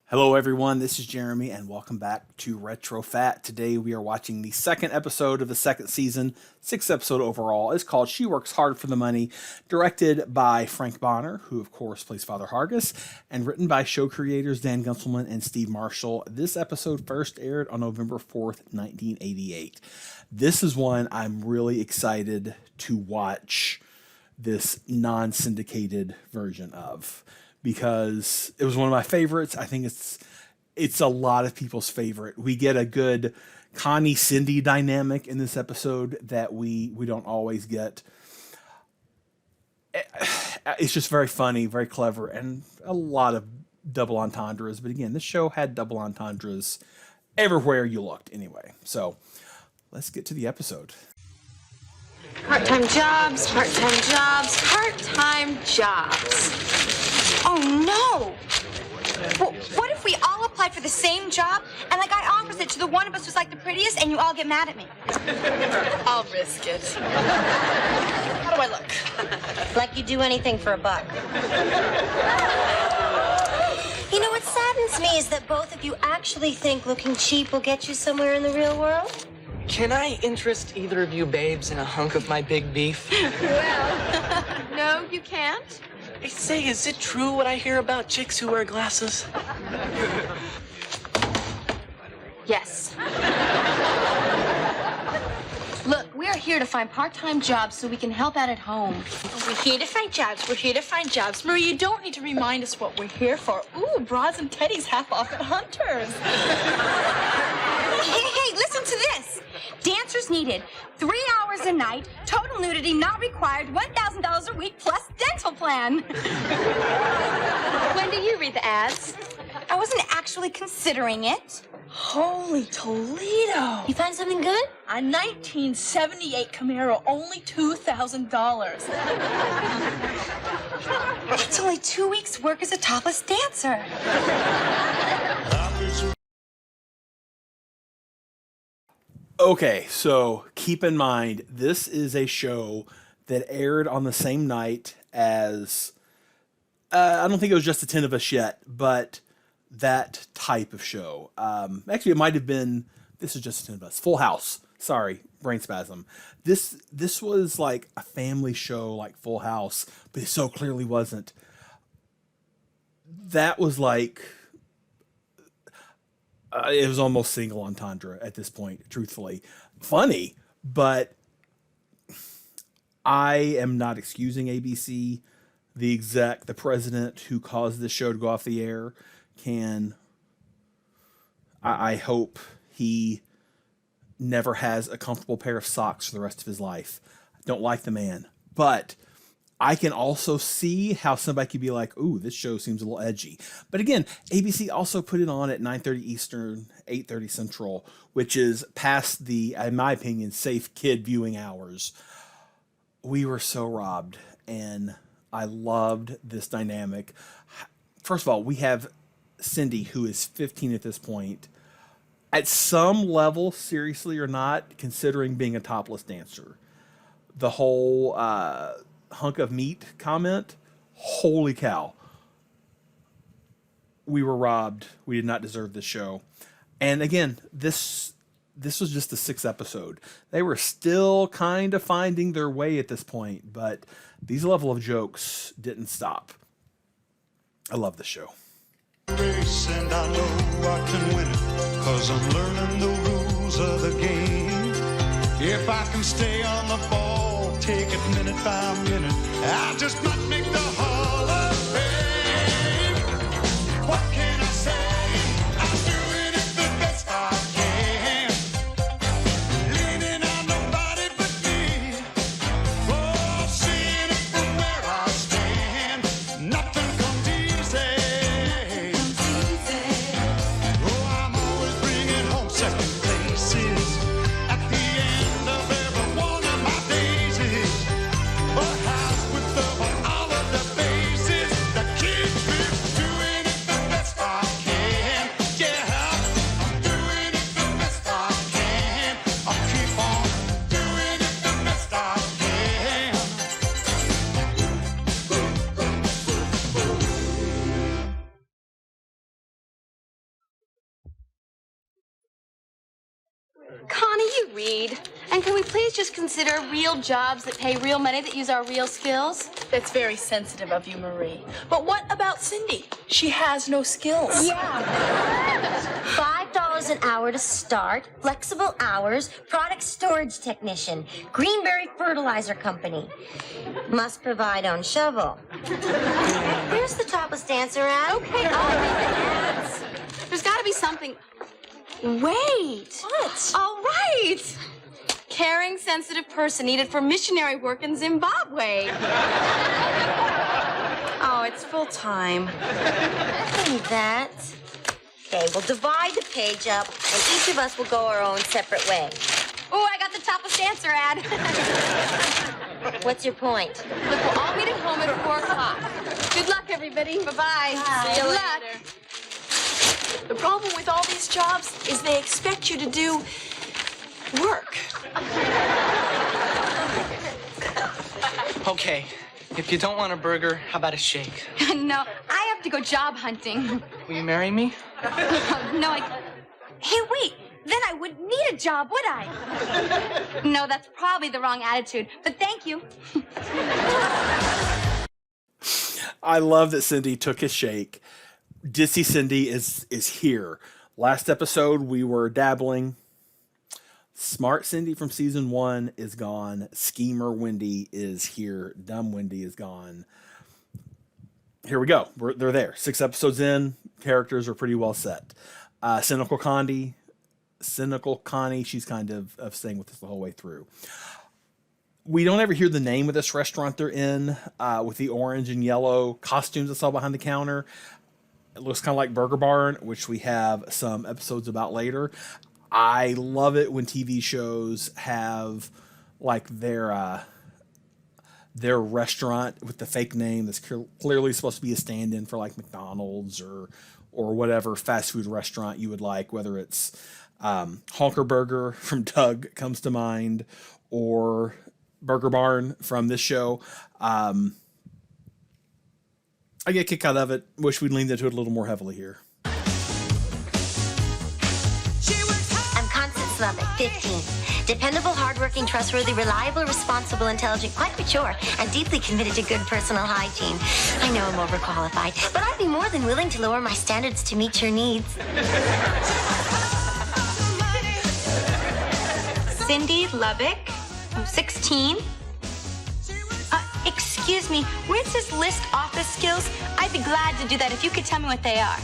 Hello everyone, this is Jeremy and welcome back to Retro Fat. Today we are watching the second episode of the second season, sixth episode overall. It's called She Works Hard for the Money, directed by Frank Bonner, who of course plays Father Hargis, and written by show creators Dan Gunselman and Steve Marshall. This episode first aired on November 4th, 1988. This is one I'm really excited to watch this non-syndicated version of, because it was one of my favorites. I think it's a lot of people's favorite. We get a good Connie Cindy dynamic in this episode that we don't always get. It's just very funny, very clever, and a lot of double entendres. But again, this show had double entendres everywhere you looked anyway. So let's get to the episode. Part-time jobs, part-time jobs, part-time jobs. Oh, no! Well, what if we all applied for the same job and the guy offers it to the one of us who's like the prettiest and you all get mad at me? I'll risk it. How do I look? Like you'd do anything for $1. You know what saddens me is that both of you actually think looking cheap will get you somewhere in the real world. Can I interest either of you babes in a hunk of my big beef? Well, no, you can't. I say, is it true what I hear about chicks who wear glasses? Yes. Look, we are here to find part-time jobs so we can help out at home. We're here to find jobs. We're here to find jobs. Marie, you don't need to remind us what we're here for. Ooh, bras and teddies half off at Hunter's. Hey, listen to this. Dancers needed, 3 hours a night, total nudity not required, $1,000 a week plus dental plan. When do you read the ads? I wasn't actually considering it. Holy Toledo. You find something good? A 1978 Camaro, only $2,000. That's only 2 weeks' work as a topless dancer. Okay, so keep in mind, this is a show that aired on the same night as, I don't think it was Just the 10 of Us yet, but that type of show. Actually, it might have been, this is Just the 10 of Us, Full House. Sorry, brain spasm. This was like a family show like Full House, but it so clearly wasn't. That was like... it was almost single entendre at this point, truthfully. Funny, but I am not excusing ABC. The exec, the president who caused this show to go off the air I hope he never has a comfortable pair of socks for the rest of his life. I don't like the man, but I can also see how somebody could be like, ooh, this show seems a little edgy. But again, ABC also put it on at 9:30 Eastern, 8:30 Central, which is past the, in my opinion, safe kid viewing hours. We were so robbed, and I loved this dynamic. First of all, we have Cindy, who is 15 at this point. At some level, seriously or not, considering being a topless dancer. The whole... hunk of meat comment, holy cow, we were robbed. We did not deserve this show. And again, this was just the 6th episode. They were still kind of finding their way at this point, but these level of jokes didn't stop. I love the show. Race, and I know I can win it, 'cause I'm learning the rules of the game. If I can stay on the ball, take it minute by minute, I just might make the Hall of Fame. What can I say? I'm doing it the best I can. Leaning on nobody but me. Oh, seeing it from where I stand. Nothing comes easy. Oh, I'm always bringing home second places at the end of every one of my days. A house with all of the faces. Connie, you read. And can we please just consider real jobs that pay real money that use our real skills? That's very sensitive of you, Marie. But what about Cindy? She has no skills. Yeah. $5 an hour to start, flexible hours, product storage technician, Greenberry Fertilizer Company. Must provide own shovel. Here's the topless dancer ad. Okay, I'll read the ads. There's got to be something. Wait. What? All right. Caring, sensitive person needed for missionary work in Zimbabwe. Oh, it's full time. And that. Okay, we'll divide the page up, and each of us will go our own separate way. Oh, I got the topless dancer ad. What's your point? Look, we'll all meet at home at 4 o'clock. Good luck, everybody. Bye-bye. Bye. Good luck. Later. The problem with all these jobs is they expect you to do work. Okay, if you don't want a burger, how about a shake? No, I have to go job hunting. Will you marry me? No, Hey, wait. Then I wouldn't need a job, would I? No, that's probably the wrong attitude. But thank you. I love that Cindy took his shake. Ditsy Cindy is here. Last episode, we were dabbling. Smart Cindy from season 1 is gone. Schemer Wendy is here. Dumb Wendy is gone. Here we go. They're there. 6 episodes in. Characters are pretty well set. Cynical Connie. She's kind of staying with us the whole way through. We don't ever hear the name of this restaurant they're in with the orange and yellow costumes I saw behind the counter. It looks kind of like Burger Barn, which we have some episodes about later. I love it when TV shows have like their restaurant with the fake name that's clearly supposed to be a stand-in for like McDonald's or whatever fast food restaurant you would like, whether it's Honker Burger from Doug comes to mind or Burger Barn from this show. I get a kick out of it. Wish we'd leaned into it a little more heavily here. I'm Constance Lubbock, 15. Dependable, hardworking, trustworthy, reliable, responsible, intelligent, quite mature, and deeply committed to good personal hygiene. I know I'm overqualified, but I'd be more than willing to lower my standards to meet your needs. Cindy Lubbock, I'm 16. Excuse me, where it says list office skills, I'd be glad to do that if you could tell me what they are.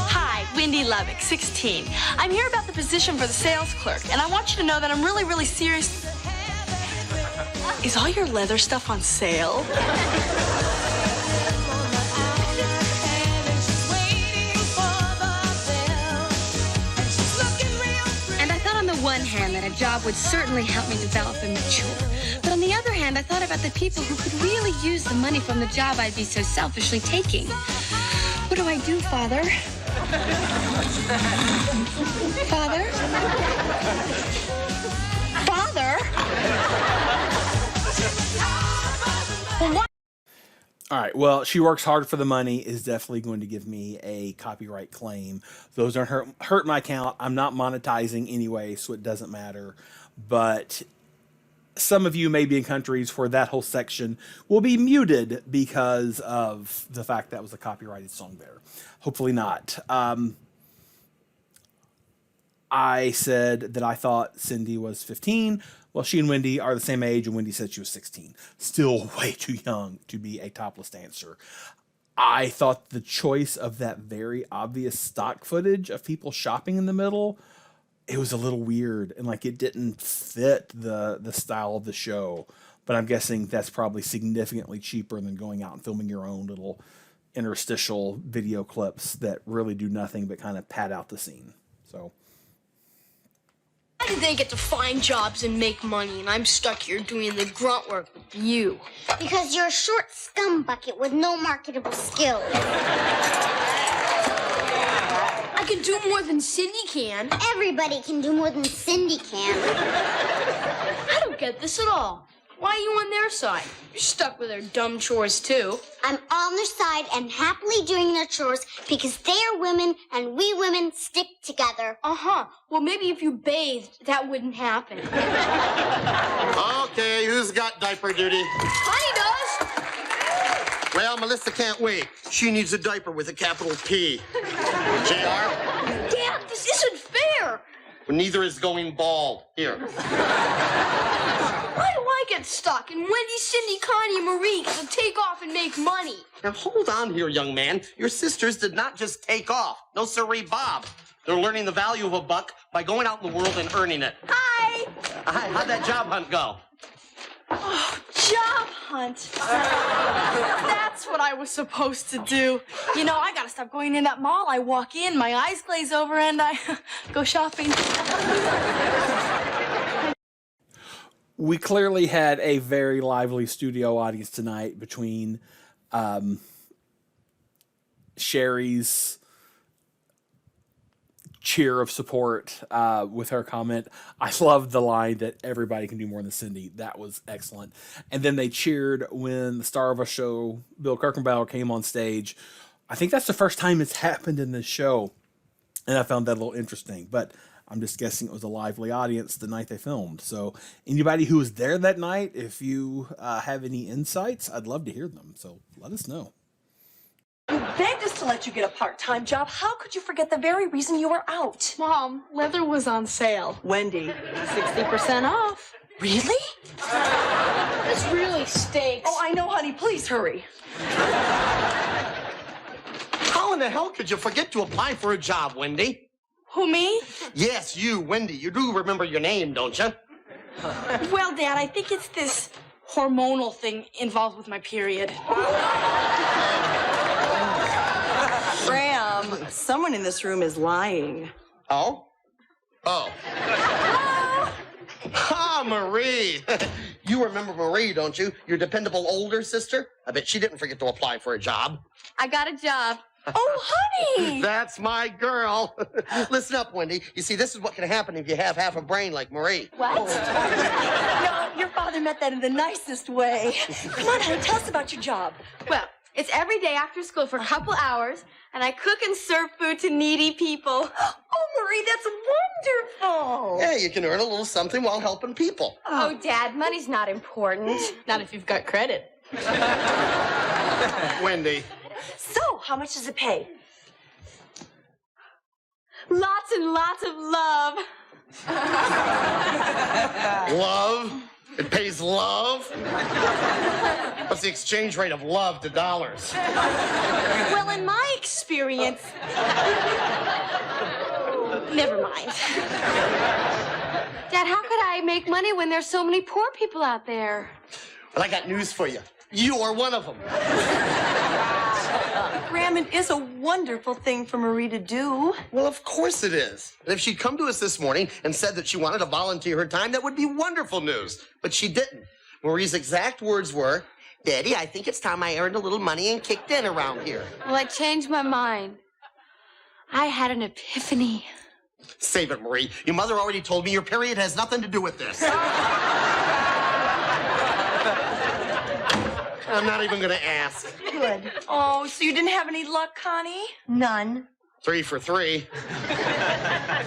Hi, Wendy Lubbock, 16. I'm here about the position for the sales clerk, and I want you to know that I'm really, really serious. Is all your leather stuff on sale? One hand, that a job would certainly help me develop and mature. But on the other hand, I thought about the people who could really use the money from the job I'd be so selfishly taking. What do I do, Father? Father? Father? Well, what? All right. Well, She Works Hard for the Money is definitely going to give me a copyright claim. Those don't hurt my account. I'm not monetizing anyway, so it doesn't matter. But some of you may be in countries where that whole section will be muted because of the fact that was a copyrighted song there. Hopefully not. I said that I thought Cindy was 15. Well, she and Wendy are the same age, and Wendy said she was 16. Still way too young to be a topless dancer. I thought the choice of that very obvious stock footage of people shopping in the middle, it was a little weird, and like it didn't fit the style of the show. But I'm guessing that's probably significantly cheaper than going out and filming your own little interstitial video clips that really do nothing but kind of pad out the scene. So. How do they get to find jobs and make money, and I'm stuck here doing the grunt work with you? Because you're a short scum bucket with no marketable skills. I can do more than Cindy can. Everybody can do more than Cindy can. I don't get this at all. Why are you on their side? You're stuck with their dumb chores, too. I'm on their side and happily doing their chores because they are women and we women stick together. Uh-huh. Well, maybe if you bathed, that wouldn't happen. Okay, who's got diaper duty? Connie does. Well, Melissa can't wait. She needs a diaper with a capital P. JR? Dad, this isn't fair. Well, neither is going bald. Here. Why do I get stuck and Wendy, Cindy, Connie, and Marie get to take off and make money? Now, hold on here, young man. Your sisters did not just take off. No siree, Bob. They're learning the value of a buck by going out in the world and earning it. Hi. Hi, how'd that job hunt go? Oh, job hunt. That's what I was supposed to do. You know, I gotta stop going in that mall. I walk in, my eyes glaze over, and I go shopping. We clearly had a very lively studio audience tonight between Sherry's cheer of support with her comment. I loved the line that everybody can do more than Cindy. That was excellent. And then they cheered when the star of a show, Bill Kirkenbauer, came on stage. I think that's the first time it's happened in this show. And I found that a little interesting. But I'm just guessing it was a lively audience the night they filmed. So anybody who was there that night, if you have any insights, I'd love to hear them. So let us know. You begged us to let you get a part-time job. How could you forget the very reason you were out? Mom, leather was on sale. Wendy. 60% off. Really? This really stinks. Oh, I know, honey. Please hurry. How in the hell could you forget to apply for a job, Wendy? Who, me? Yes, you, Wendy. You do remember your name, don't you? Well, Dad, I think it's this hormonal thing involved with my period. Graham, someone in this room is lying. Oh? Oh. Ah, Marie. You remember Marie, don't you? Your dependable older sister? I bet she didn't forget to apply for a job. I got a job. Oh, honey! That's my girl. Listen up, Wendy. You see, this is what can happen if you have half a brain like Marie. What? No, your father meant that in the nicest way. Come on, honey, tell us about your job. Well, it's every day after school for a couple hours, and I cook and serve food to needy people. Oh, Marie, that's wonderful. Yeah, you can earn a little something while helping people. Oh, Dad, money's not important. Not if you've got credit. Wendy. So, how much does it pay? Lots and lots of love. Love? It pays love? What's the exchange rate of love to dollars? Well, in my experience... Never mind. Dad, how could I make money when there's so many poor people out there? Well, I got news for you. You are one of them. Graham, it is a wonderful thing for Marie to do. Well, of course it is. And if she'd come to us this morning and said that she wanted to volunteer her time, that would be wonderful news. But she didn't. Marie's exact words were, Daddy, I think it's time I earned a little money and kicked in around here. Well, I changed my mind. I had an epiphany. Save it, Marie. Your mother already told me your period has nothing to do with this. I'm not even going to ask. Good. Oh, so you didn't have any luck, Connie? None. 3 for 3.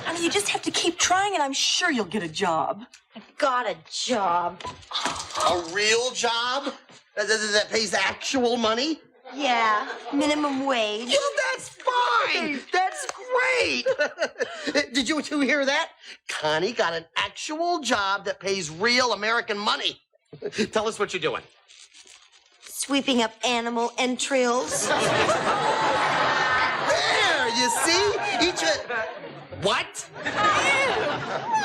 Honey, you just have to keep trying, and I'm sure you'll get a job. I got a job. A real job? That pays actual money? Yeah, minimum wage. Well, that's fine. That's great. Did you two hear that? Connie got an actual job that pays real American money. Tell us what you're doing. Sweeping up animal entrails. There, you see? What?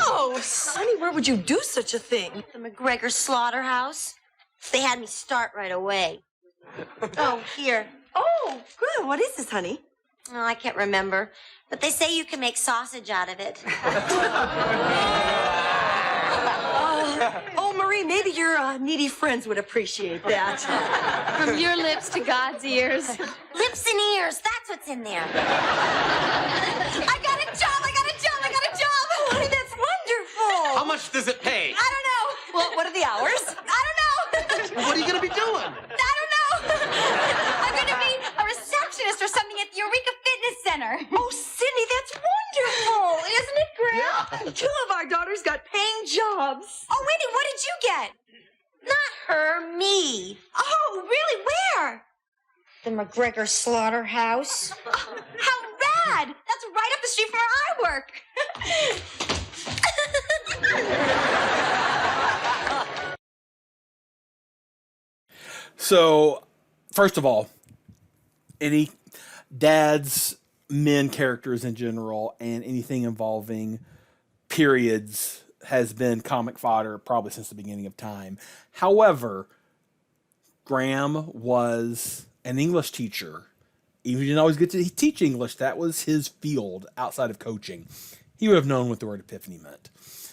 Oh, Sonny, where would you do such a thing? The McGregor slaughterhouse. They had me start right away. Oh, here. Oh, good. What is this, honey? Oh, I can't remember. But they say you can make sausage out of it. Oh, Marie, maybe your needy friends would appreciate that. From your lips to God's ears. Lips and ears, that's what's in there. I got a job, I got a job, I got a job! Oh, honey, that's wonderful. How much does it pay? I don't know. Well, what are the hours? I don't know. Two of our daughters got paying jobs. Oh, Wendy, what did you get? Not her, me. Oh, really? Where? The McGregor slaughterhouse. Oh, how rad! That's right up the street from where I work. So, first of all, any dads, men characters in general, and anything involving periods has been comic fodder probably since the beginning of time. However, Graham was an English teacher. Even if he didn't always get to teach English, that was his field outside of coaching. He would have known what the word epiphany meant.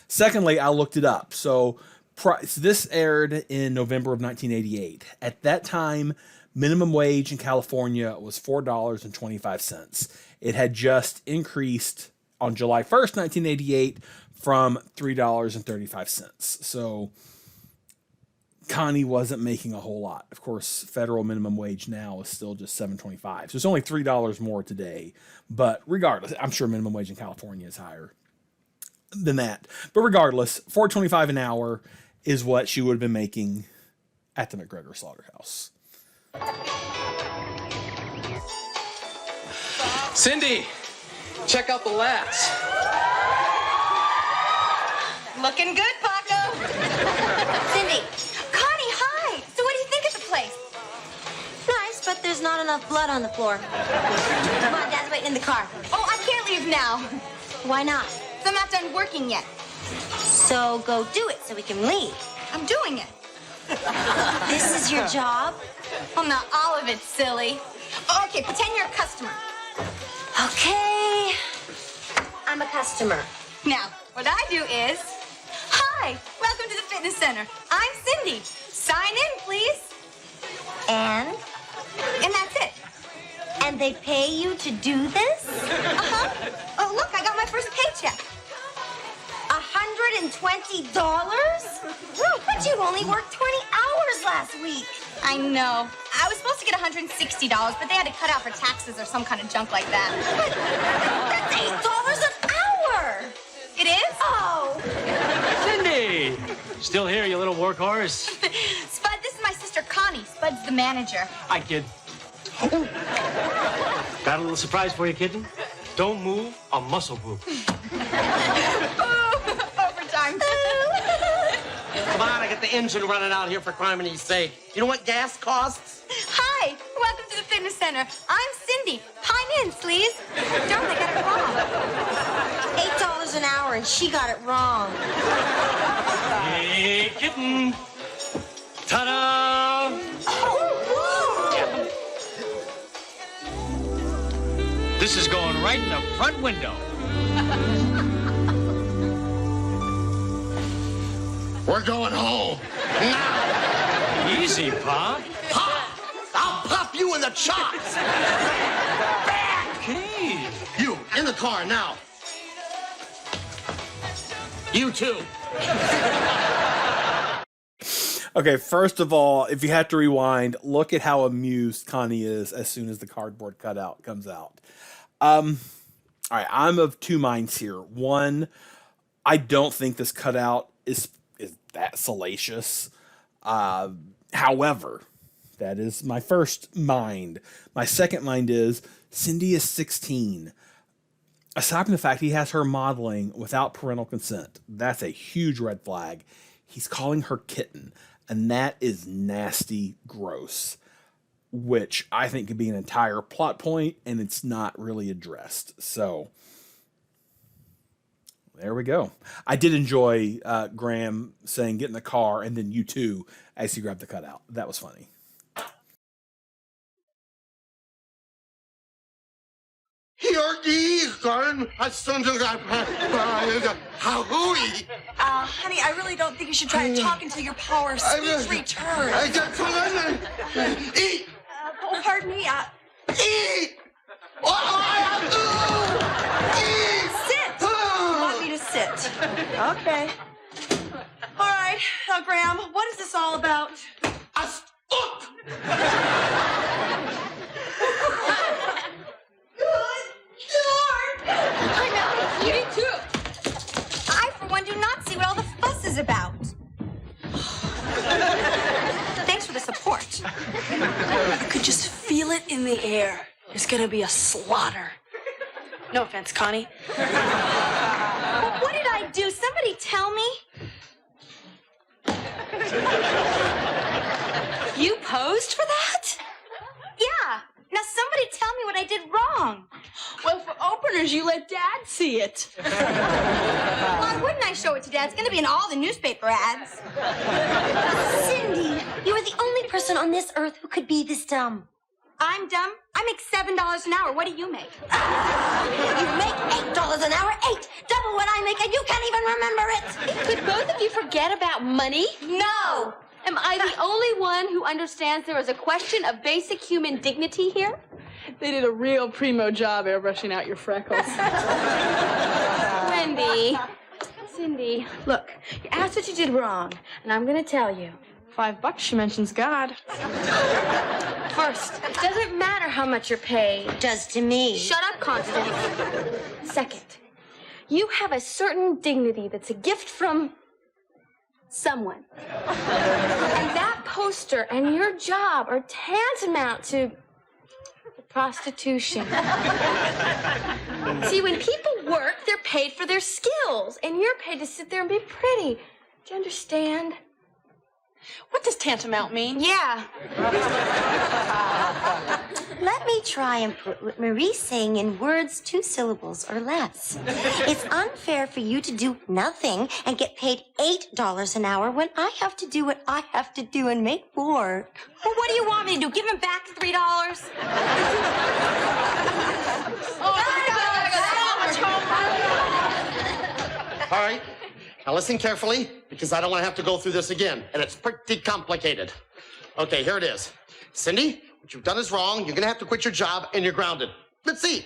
Secondly, I looked it up. So this aired in November of 1988. At that time, minimum wage in California was $4.25. It had just increased on July 1st, 1988 from $3.35. So Connie wasn't making a whole lot. Of course, federal minimum wage now is still just $7.25. So it's only $3 more today. But regardless, I'm sure minimum wage in California is higher than that. But regardless, $4.25 an hour is what she would have been making at the McGregor slaughterhouse. Cindy, check out the lats. Looking good, Paco. Cindy, Connie, hi. So what do you think of the place? nice, but there's not enough blood on the floor. Come on, Dad's waiting in the car. Oh, I can't leave now. Why not? I'm not done working yet. So go do it so we can leave. I'm doing it. This is your job? Well, not all of it, silly. Oh, okay, pretend you're a customer. Okay. I'm a customer. Now, what I do is... Hi, welcome to the fitness center. I'm Cindy. Sign in, please. And that's it. And they pay you to do this? Uh-huh. Oh, look, I got my first paycheck. $120? But you only worked 20 hours last week. I know. I was supposed to get $160, but they had to cut out for taxes or some kind of junk like that. That's $8 an hour. It is? Oh. Cindy! Still here, you little workhorse? Spud, this is my sister Connie. Spud's the manager. Hi, kid. Got a little surprise for you, kitten? Don't move, a muscle group. Overtime. Come on, I got the engine running out here for criminity's sake. You know what gas costs? Hi, welcome to the fitness center. I'm Cindy. Pine in, please. Darn, I got it wrong. $8 an hour, and she got it wrong. Hey, kitten! Ta-da! This is going right in the front window. We're going home. Now. Easy, Pop. Pop! I'll pop you in the chops. Back! Okay. You, in the car now. You too. Okay, first of all, if you have to rewind, look at how amused Connie is as soon as the cardboard cutout comes out. All right, I'm of two minds here. One, I don't think this cutout is that salacious. However, that is my first mind. My second mind is Cindy is 16. Aside from the fact he has her modeling without parental consent, that's a huge red flag. He's calling her kitten, and that is nasty, gross, which I think could be an entire plot point, and it's not really addressed. So there we go. I did enjoy Graham saying get in the car and then you too as he grabbed the cutout. That was funny. Honey, I really don't think you should try to talk until your power speech returns. Eat! Oh, pardon me. Eat! Sit. You want me to sit? Okay. All right. Now, Graham, what is this all about? I know. You did too. is about. Thanks for the support. I could just feel it in the air. There's gonna be a slaughter. No offense, Connie. What did I do? Somebody tell me. You posed for that? Yeah. Now somebody tell me what I did wrong. Well, for openers, you let Dad see it. Why wouldn't I show it to Dad? It's going to be in all the newspaper ads. Cindy, you are the only person on this earth who could be this dumb. I'm dumb. I make $7 an hour. What do you make? You make $8 an hour, double what I make, and you can't even remember it. Could both of you forget about money? No. Am I the only one who understands there is a question of basic human dignity here? They did a real primo job airbrushing out your freckles. Wendy, Cindy, look, you asked what you did wrong, and I'm gonna tell you. $5, she mentions God. First, it doesn't matter how much you're paid. Does to me. Shut up, Constance. Second, you have a certain dignity that's a gift from someone. And that poster and your job are tantamount to prostitution. See, when people work, they're paid for their skills, and you're paid to sit there and be pretty. Do you understand? What does tantamount mean? Yeah. Let me try and put what Marie's saying in words 2 syllables or less. It's unfair for you to do nothing and get paid $8 an hour when I have to do what I have to do and make more. Well, what do you want me to do? Give him back the $3? All right. Now listen carefully, because I don't want to have to go through this again, and it's pretty complicated. Okay, here it is. Cindy, what you've done is wrong. You're going to have to quit your job, and you're grounded. Let's see.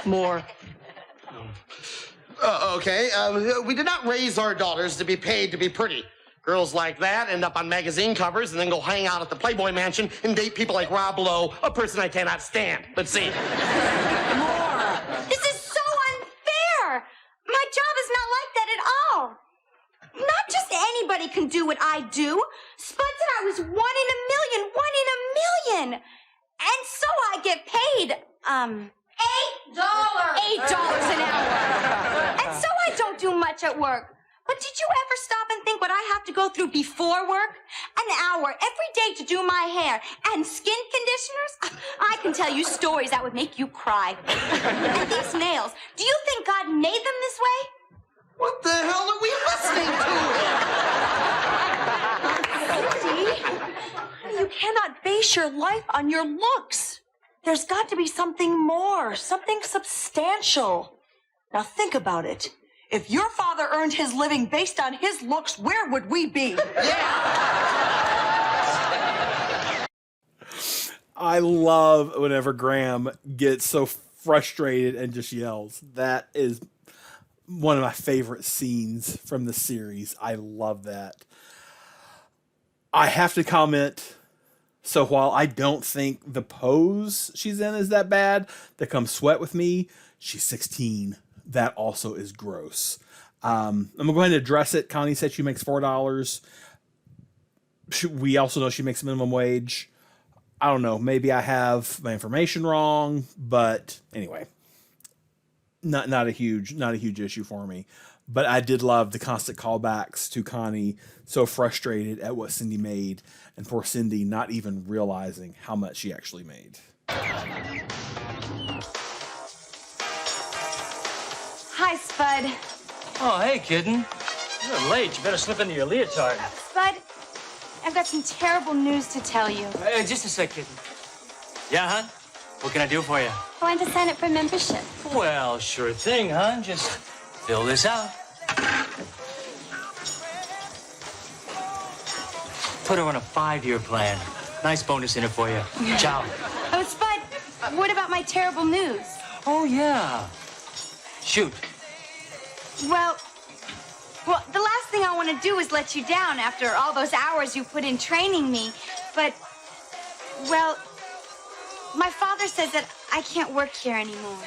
More. Okay, we did not raise our daughters to be paid to be pretty. Girls like that end up on magazine covers and then go hang out at the Playboy Mansion and date people like Rob Lowe, a person I cannot stand. Let's see. This is so unfair. My job is not like that at all. Not just anybody can do what I do. Spud said I was 1 in a million. And so I get paid, $8 an hour. And so I don't do much at work. But did you ever stop and think what I have to go through before work? An hour every day to do my hair and skin conditioners? I can tell you stories that would make you cry. And these nails, do you think God made them this way? What the hell are we listening Cindy, you cannot base your life on your looks. There's got to be something more, something substantial. Now think about it. If your father earned his living based on his looks, where would we be? I love whenever Graham gets so frustrated and just yells. That is one of my favorite scenes from the series. I love that. I have to comment. So while I don't think the pose she's in is that bad, the Come Sweat With Me, she's 16. That also is gross. I'm going to go ahead and address it. Connie said she makes $4. We also know she makes minimum wage. I don't know. Maybe I have my information wrong, but anyway, not a huge issue for me. But I did love the constant callbacks to Connie, so frustrated at what Cindy made, and poor Cindy not even realizing how much she actually made. Hi, Spud. Oh, hey, kitten. You're late. You better slip into your leotard. Spud, I've got some terrible news to tell you. Just a sec, kitten. Yeah, hon? What can I do for you? I want to sign up for membership. Well, sure thing, hon. Just fill this out. Put her on a 5-year plan. Nice bonus in it for you. Ciao. Oh, Spud, what about my terrible news? Oh, yeah. Shoot. Well, the last thing I want to do is let you down after all those hours you put in training me. But, well, my father says that I can't work here anymore.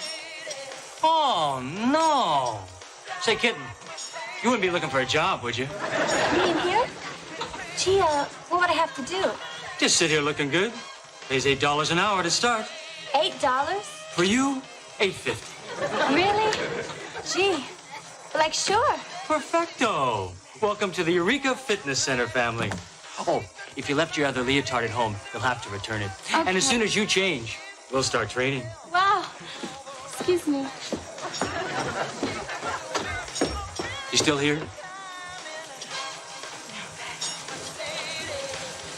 Oh, no. Say, kitten, You wouldn't be looking for a job, would you? You mean here? Gee, what would I have to do? Just sit here looking good. Pays $8 an hour to start. $8? For you, $8.50. Really? Gee, like sure. Perfecto. Welcome to the Eureka Fitness Center family. Oh, if you left your other leotard at home, you'll have to return it. Okay. And as soon as you change, we'll start training. Wow. Excuse me. You still here?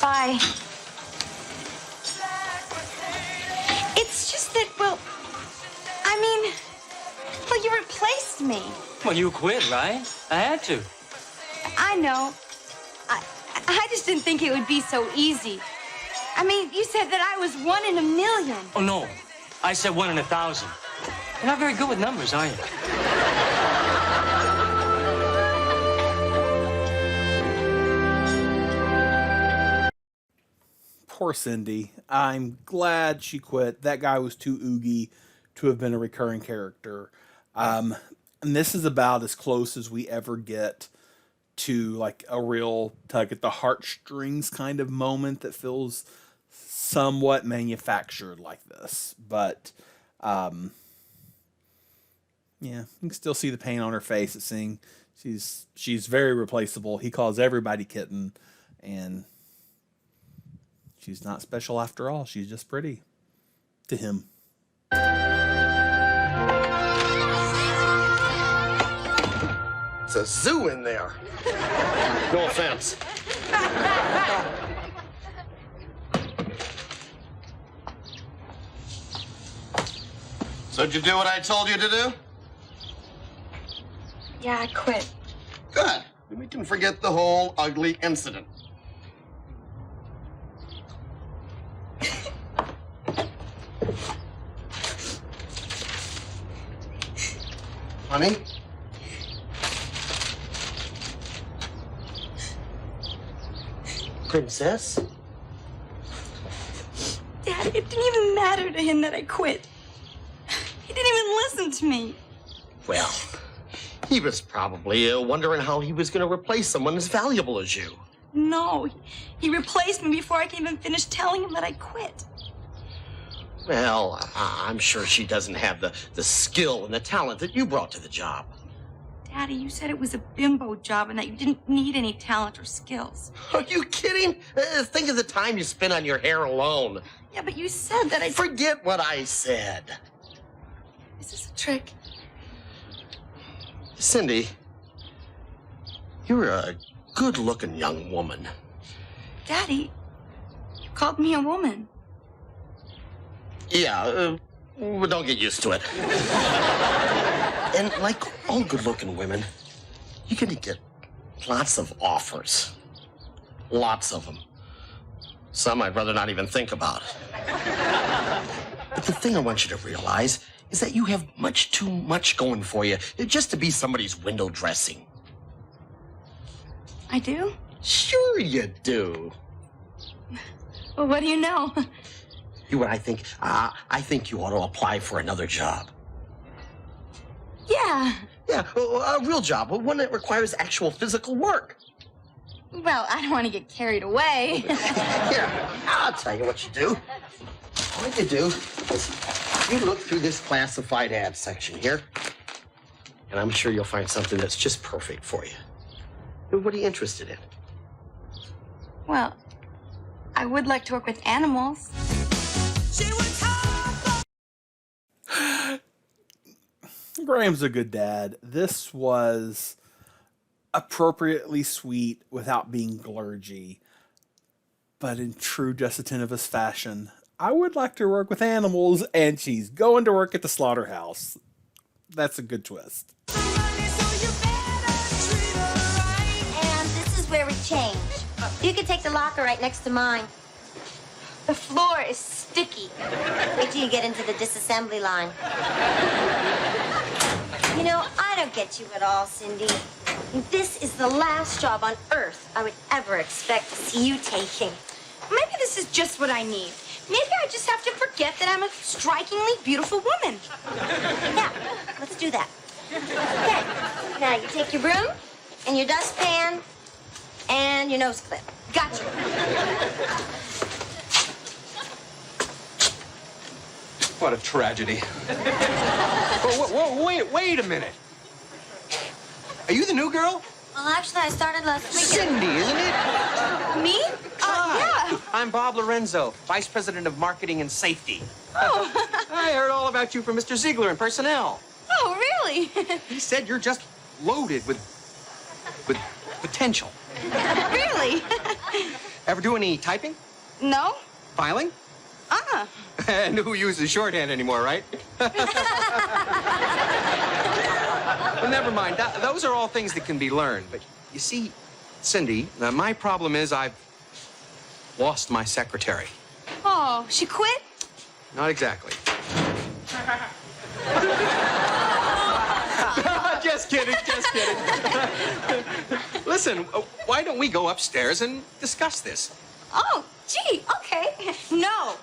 Bye. It's just that, well, you replaced me. Well, you quit, right? I had to. I know. I just didn't think it would be so easy. I mean, you said that I was 1 in a million. Oh, no. I said 1 in 1,000. You're not very good with numbers, are you? Poor Cindy. I'm glad she quit. That guy was too oogie to have been a recurring character. And this is about as close as we ever get to like a real tug at the heartstrings kind of moment that feels somewhat manufactured like this. But yeah, you can still see the pain on her face at seeing she's very replaceable. He calls everybody kitten, and she's not special after all. She's just pretty to him. It's a zoo in there. No offense. So did you do what I told you to do? Yeah, I quit. Good. We can forget the whole ugly incident. Honey? Princess? Dad, it didn't even matter to him that I quit. He didn't even listen to me. Well, he was probably wondering how he was going to replace someone as valuable as you. No, he replaced me before I can even finish telling him that I quit. Well, I'm sure she doesn't have the skill and the talent that you brought to the job. Daddy, you said it was a bimbo job and that you didn't need any talent or skills. Are you kidding? Think of the time you spent on your hair alone. Yeah, but you said that I... Forget what I said. Is this a trick? Cindy, you're a good-looking young woman. Daddy, you called me a woman. Yeah, well, don't get used to it. And like all good-looking women, you're gonna get lots of offers. Lots of them. Some I'd rather not even think about. But the thing I want you to realize is that you have much too much going for you just to be somebody's window dressing. I do? Sure you do. Well, what do you know? You and I think you ought to apply for another job. Yeah. Yeah, a real job, one that requires actual physical work. Well, I don't want to get carried away. Here, I'll tell you what you do. What you do is you look through this classified ad section here, and I'm sure you'll find something that's just perfect for you. What are you interested in? Well, I would like to work with animals. Graham's a good dad. This was appropriately sweet without being glurgy. But in true JtToU fashion, I would like to work with animals, and she's going to work at the slaughterhouse. That's a good twist. And this is where we change. You can take the locker right next to mine. The floor is sticky. Wait till you get into the disassembly line. You know, I don't get you at all, Cindy. This is the last job on earth I would ever expect to see you taking. Maybe this is just what I need. Maybe I just have to forget that I'm a strikingly beautiful woman. Yeah, let's do that. Okay, now you take your broom, and your dustpan, and your nose clip. Gotcha. What a tragedy. Whoa, wait a minute. Are you the new girl? Well, actually, I started last week. Cindy, isn't it? Me? Hi. Yeah. I'm Bob Lorenzo, Vice President of Marketing and Safety. Oh. I heard all about you from Mr. Ziegler in personnel. Oh, really? He said you're just loaded with potential. Really? Ever do any typing? No? Filing? And who uses shorthand anymore, right? Well, never mind. Those are all things that can be learned. But you see, Cindy, my problem is I've lost my secretary. Oh, she quit? Not exactly. Just kidding. Listen, why don't we go upstairs and discuss this? Oh, gee, okay. No.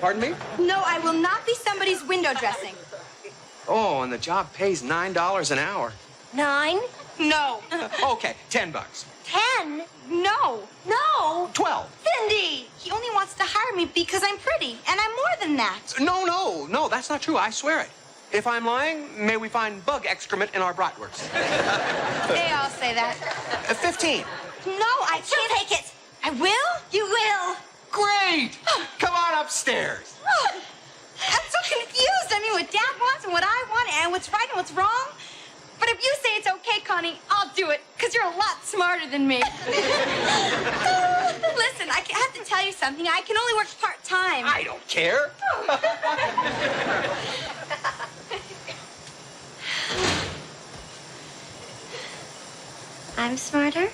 Pardon me? No, I will not be somebody's window dressing. Oh, and the job pays $9 an hour. 9? No. Okay, $10. 10? No. No. 12. Cindy! He only wants to hire me because I'm pretty, and I'm more than that. No, that's not true. I swear it. If I'm lying, may we find bug excrement in our bratwurst. They all say that. 15. No, I can't take it. I will? You will. Great! Come on upstairs. I'm so confused. I mean, what Dad wants and what I want and what's right and what's wrong. But if you say it's okay, Connie, I'll do it, because you're a lot smarter than me. Listen, I have to tell you something. I can only work part-time. I don't care. I'm smarter?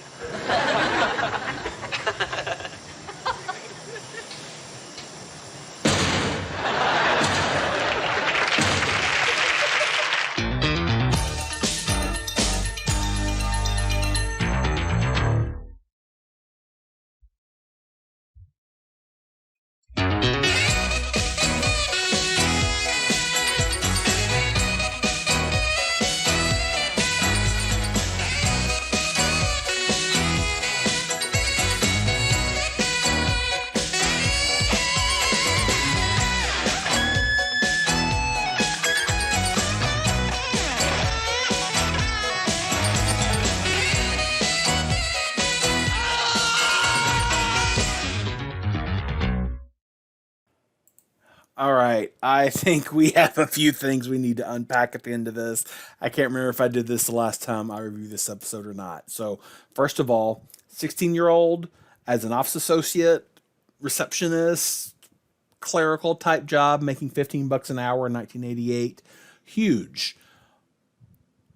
All right, I think we have a few things we need to unpack at the end of this. I can't remember if I did this the last time I reviewed this episode or not. So, first of all, 16-year-old as an office associate, receptionist, clerical type job, making $15 an hour in 1988. Huge.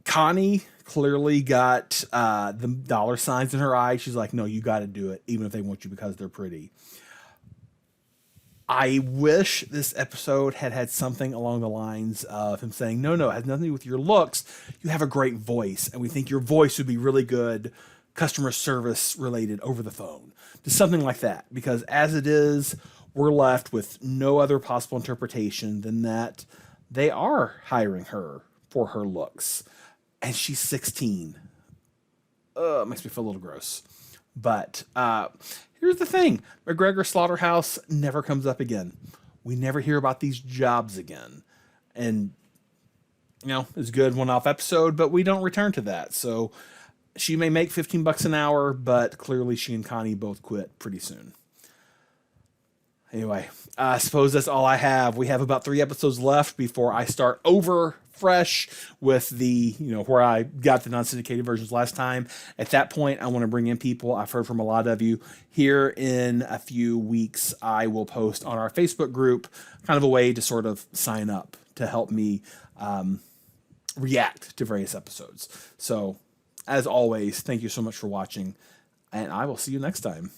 Connie clearly got the dollar signs in her eyes. She's like, no, you got to do it, even if they want you because they're pretty. I wish this episode had something along the lines of him saying, no, it has nothing to do with your looks. You have a great voice, and we think your voice would be really good customer service related over the phone. Just something like that. Because as it is, we're left with no other possible interpretation than that they are hiring her for her looks. And she's 16. It makes me feel a little gross. But here's the thing. McGregor Slaughterhouse never comes up again. We never hear about these jobs again. And, it's a good one-off episode, but we don't return to that. So she may make $15 an hour, but clearly she and Connie both quit pretty soon. Anyway, I suppose that's all I have. We have about 3 episodes left before I start over fresh with the, where I got the non-syndicated versions last time. At that point, I want to bring in people. I've heard from a lot of you. Here in a few weeks, I will post on our Facebook group kind of a way to sort of sign up to help me react to various episodes. So, as always, thank you so much for watching, and I will see you next time.